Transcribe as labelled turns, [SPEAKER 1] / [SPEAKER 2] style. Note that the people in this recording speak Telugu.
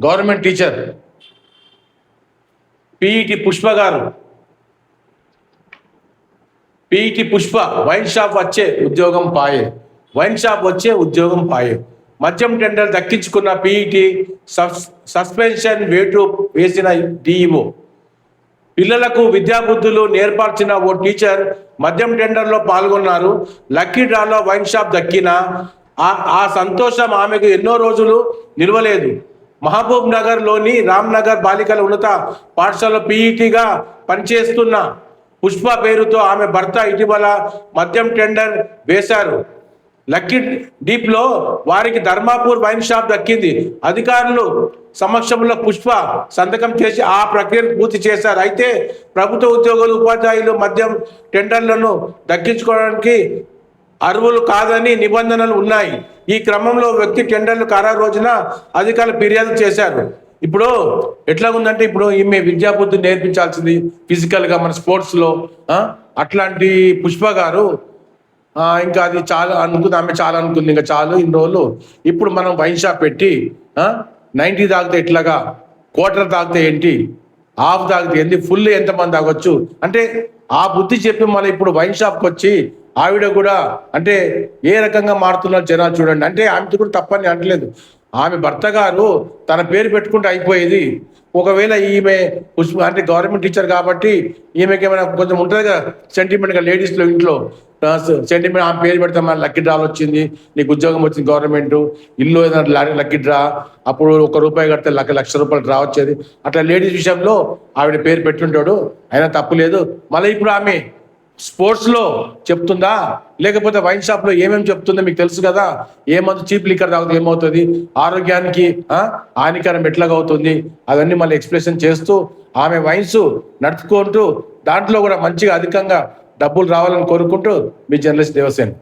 [SPEAKER 1] గవర్నమెంట్ టీచర్ పిఈటి పుష్ప గారు, పిఈటి పుష్ప వైన్ షాప్ వచ్చే ఉద్యోగం పాయే, వైన్ షాప్ వచ్చే ఉద్యోగం పాయే. మద్యం టెండర్ దక్కించుకున్న పిఈటి సస్పెన్షన్ వేటు వేసిన డిఈఓ. పిల్లలకు విద్యాబుద్ధులు నేర్పాల్సిన ఓ టీచర్ మద్యం టెండర్లో పాల్గొన్నారు. లక్కీ డ్రాలో వైన్ షాప్ దక్కిన ఆ సంతోషం ఆమెకు ఎన్నో రోజులు నిలవలేదు. మహబూబ్ నగర్లోని రామ్నగర్ బాలికల ఉన్నత పాఠశాలలో పీఈటీగా పనిచేస్తున్న పుష్ప పేరుతో ఆమె భర్త ఇటీవల మద్యం టెండర్ వేశారు. లక్కీ డీప్లో వారికి ధర్మాపూర్ వైన్ షాప్ దక్కింది. అధికారులు సమక్షంలో పుష్ప సంతకం చేసి ఆ ప్రక్రియను పూర్తి చేశారు. అయితే ప్రభుత్వ ఉద్యోగులు, ఉపాధ్యాయులు మద్యం టెండర్లను దక్కించుకోవడానికి అర్హులు కాదని నిబంధనలు ఉన్నాయి. ఈ క్రమంలో వ్యక్తి టెండర్లు ఖరారు రోజున అధికారులు ఫిర్యాదు చేశారు. ఇప్పుడు ఎట్లా ఉందంటే, ఇప్పుడు ఈమె విద్యాబుద్ధి నేర్పించాల్సింది ఫిజికల్గా మన స్పోర్ట్స్లో. అట్లాంటి పుష్ప గారు ఇంకా అది చాలా అనుకుంది, ఆమె చాలా అనుకుంది, ఇంకా చాలు ఇన్ని రోజులు. ఇప్పుడు మనం వైన్ షాప్ పెట్టి 90 తాగితే ఎట్లాగా, క్వార్టర్ తాగితే ఏంటి, హాఫ్ తాగితే ఏంటి, ఫుల్ ఎంతమంది తాగొచ్చు అంటే ఆ బుద్ధి చెప్పి మళ్ళీ ఇప్పుడు వైన్ షాప్కి వచ్చి ఆవిడ కూడా అంటే ఏ రకంగా మారుతున్నారు జనాలు చూడండి. అంటే ఆమెతో కూడా తప్పని అనట్లేదు. ఆమె భర్త గారు తన పేరు పెట్టుకుంటే అయిపోయేది. ఒకవేళ ఈమె అంటే గవర్నమెంట్ టీచర్ కాబట్టి ఈమెకి ఏమైనా కొంచెం ఉంటుంది కదా సెంటిమెంట్గా, లేడీస్లో ఇంట్లో సెంటిమెంట్, ఆమె పేరు పెడతాం, మన లక్కీ డ్రాలు వచ్చింది, నీకు ఉద్యోగం వచ్చింది గవర్నమెంట్, ఇల్లు ఏదైనా లక్కీ డ్రా, అప్పుడు ₹1 కడితే ₹1,00,000 డ్రా వచ్చేది. అట్లా లేడీస్ విషయంలో ఆవిడ పేరు పెట్టుంటాడు, అయినా తప్పు లేదు. మళ్ళీ ఇప్పుడు ఆమె స్పోర్ట్స్లో చెప్తుందా, లేకపోతే వైన్ షాప్లో ఏమేమి చెప్తుందో మీకు తెలుసు కదా. ఏమందు చీప్ లిక్కర్ తాగితే ఏమవుతుంది, ఆరోగ్యానికి హానికరం ఎట్లాగా అవుతుంది, అవన్నీ మళ్ళీ ఎక్స్ప్లెనేషన్ చేస్తూ ఆమె వైన్స్ నడుపుకుంటూ దాంట్లో కూడా మంచిగా అధికంగా డబ్బులు రావాలని కోరుకుంటూ మీ జర్నలిస్ట్ దేవసేన్.